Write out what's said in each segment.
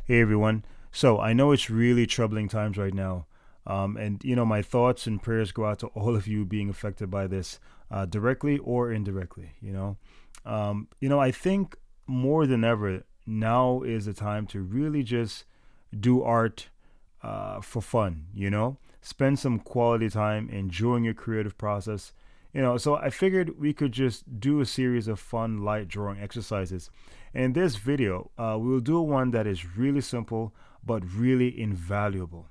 Hey everyone. So I know it's really troubling times right now. And my thoughts and prayers go out to all of you being affected by this, directly or indirectly. I think more than ever, now is the time to really just do art for fun, spend some quality time enjoying your creative process. So I figured we could just do a series of fun light drawing exercises. In this video, we will do one that is really simple but really invaluable.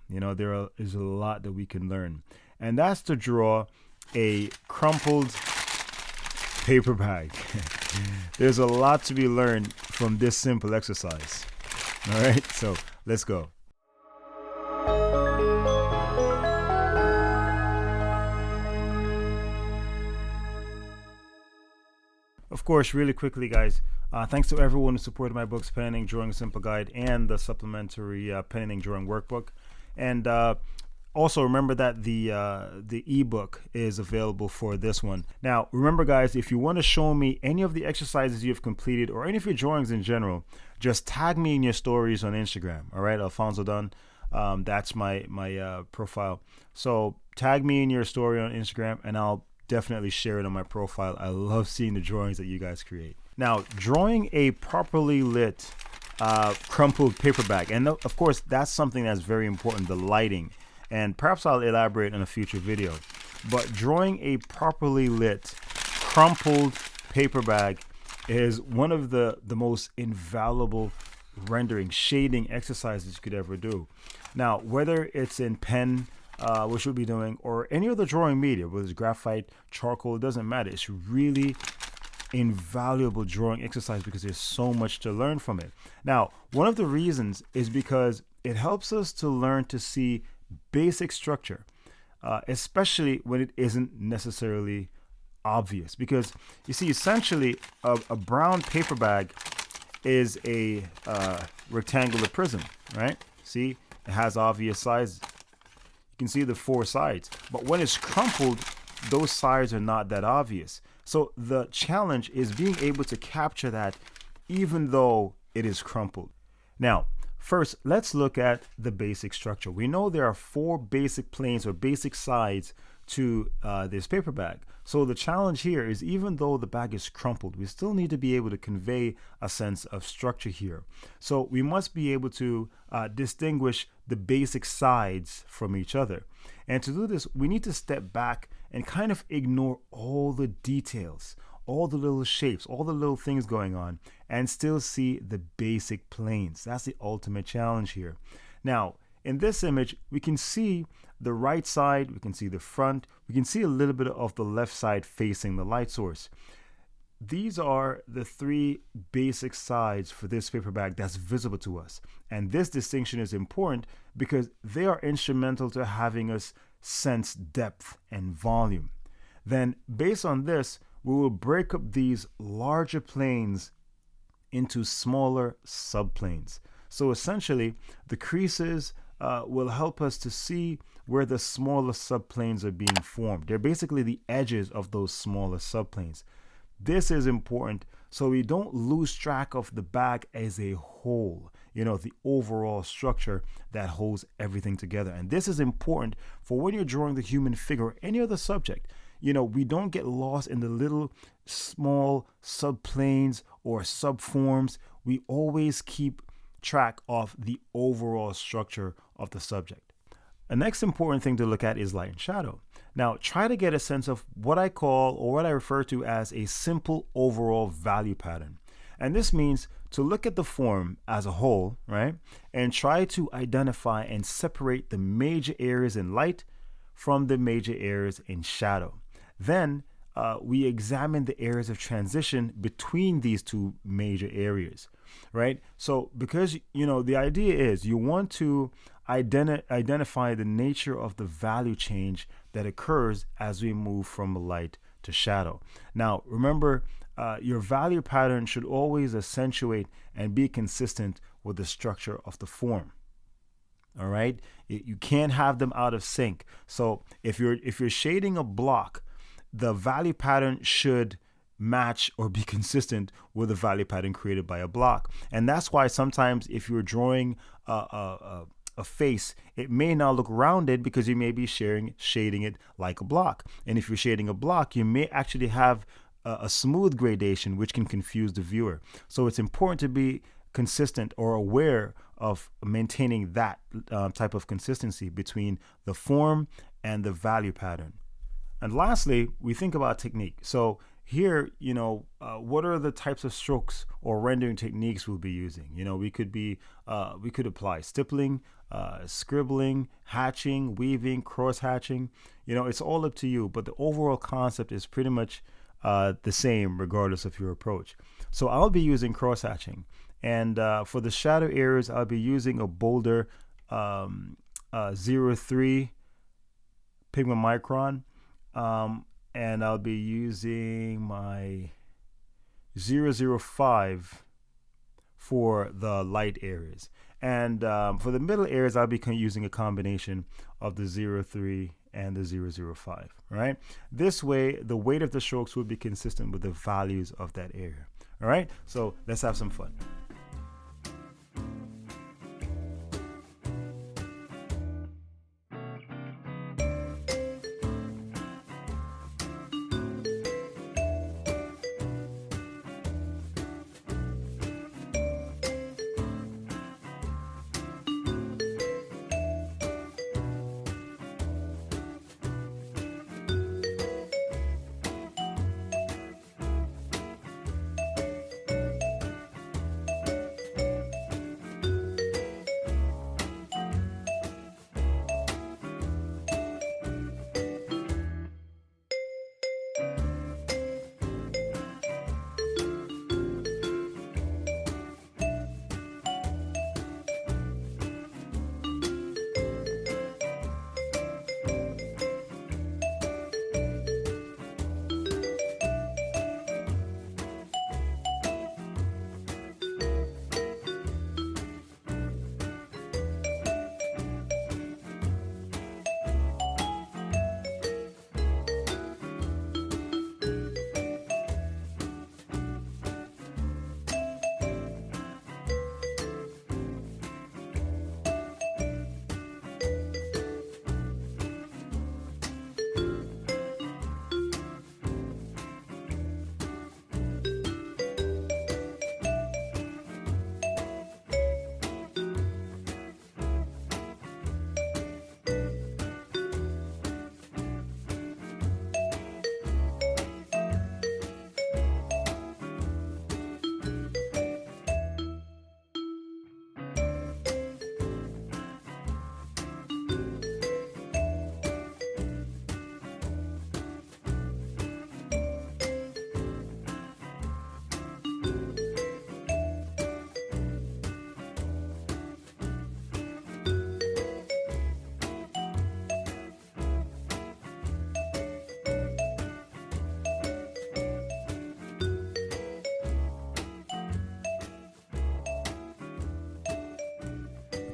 Is a lot that we can learn, and that's to draw a crumpled paper bag. There's a lot to be learned from this simple exercise. All right, so let's go. Of course, really quickly, guys, thanks to everyone who supported my books, Pen and Ink Drawing Simple Guide, and the supplementary Pen and Ink Drawing Workbook. And also remember that the ebook is available for this one. Now, remember, guys, if you want to show me any of the exercises you've completed or any of your drawings in general, just tag me in your stories on Instagram. All right, Alphonso Dunn. That's my profile. So tag me in your story on Instagram, and I'll definitely share it on my profile. I love seeing the drawings that you guys create. Now, drawing a properly lit crumpled paper bag, and of course that's something that's very important, the lighting, and perhaps I'll elaborate in a future video. But drawing a properly lit crumpled paper bag is one of the most invaluable rendering shading exercises you could ever do. Now, whether it's in pen, which we'll be doing, or any other drawing media, whether it's graphite, charcoal, it doesn't matter. It's really invaluable drawing exercise because there's so much to learn from it. Now, one of the reasons is because it helps us to learn to see basic structure, especially when it isn't necessarily obvious. Because you see, essentially, a brown paper bag is a rectangular prism, right? See, it has obvious sizes. You can see the four sides, but when it's crumpled, those sides are not that obvious. So the challenge is being able to capture that even though it is crumpled. Now, first, let's look at the basic structure. We know there are four basic planes or basic sides to this paper bag. So the challenge here is, even though the bag is crumpled, we still need to be able to convey a sense of structure here. So we must be able to distinguish the basic sides from each other. And to do this, we need to step back and kind of ignore all the details, all the little shapes, all the little things going on, and still see the basic planes. That's the ultimate challenge here. Now, in this image, we can see the right side, we can see the front, we can see a little bit of the left side facing the light source. These are the three basic sides for this paper bag that's visible to us. And this distinction is important because they are instrumental to having us sense depth and volume. Then, based on this, we will break up these larger planes into smaller subplanes. So essentially, the creases will help us to see where the smaller subplanes are being formed. They're basically the edges of those smaller subplanes. This is important so we don't lose track of the bag as a whole, the overall structure that holds everything together. And this is important for when you're drawing the human figure or any other subject. We don't get lost in the little small subplanes or subforms. We always keep track of the overall structure of the subject. A next important thing to look at is light and shadow. Now, try to get a sense of what I call, or what I refer to as, a simple overall value pattern. And this means to look at the form as a whole, right? And try to identify and separate the major areas in light from the major areas in shadow. Then we examine the areas of transition between these two major areas, right? So because, the idea is you want to identify the nature of the value change that occurs as we move from light to shadow. Now, remember, your value pattern should always accentuate and be consistent with the structure of the form. All right, you can't have them out of sync. So if you're shading a block, the value pattern should match or be consistent with the value pattern created by a block. And that's why sometimes if you're drawing a face, it may not look rounded because you may be shading it like a block. And if you're shading a block, you may actually have a smooth gradation, which can confuse the viewer. So it's important to be consistent or aware of maintaining that type of consistency between the form and the value pattern. And lastly, we think about technique. So here, what are the types of strokes or rendering techniques we'll be using? We could apply stippling, scribbling, hatching, weaving, cross hatching. It's all up to you, but the overall concept is pretty much the same regardless of your approach. So I'll be using cross hatching, and for the shadow areas, I'll be using a bolder 03 pigment micron. And I'll be using my 005 for the light areas. And for the middle areas, I'll be using a combination of the 03 and the 005, right? This way, the weight of the strokes will be consistent with the values of that area, all right? So let's have some fun.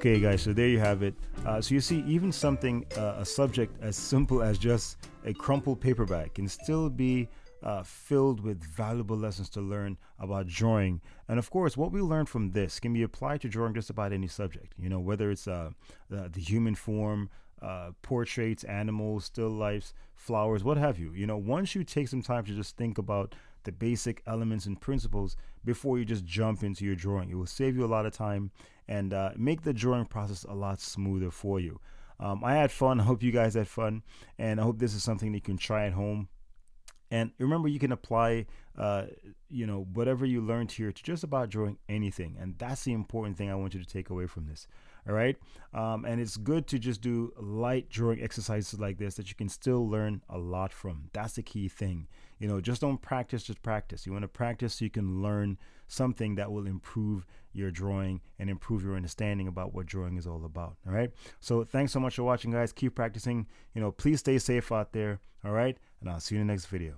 Okay, guys, so there you have it. So you see, even something, a subject as simple as just a crumpled paperback can still be filled with valuable lessons to learn about drawing. And of course, what we learn from this can be applied to drawing just about any subject, whether it's the human form, portraits, animals, still lifes, flowers, what have you. Once you take some time to just think about the basic elements and principles before you just jump into your drawing, it will save you a lot of time and make the drawing process a lot smoother for you. I had fun. I hope you guys had fun, and I hope this is something that you can try at home. And remember, you can apply, whatever you learned here to just about drawing anything. And that's the important thing I want you to take away from this. All right. And it's good to just do light drawing exercises like this that you can still learn a lot from. That's the key thing. Just don't practice, just practice. You want to practice so you can learn something that will improve your drawing and improve your understanding about what drawing is all about. All right. So thanks so much for watching, guys. Keep practicing. Please stay safe out there. All right. And I'll see you in the next video.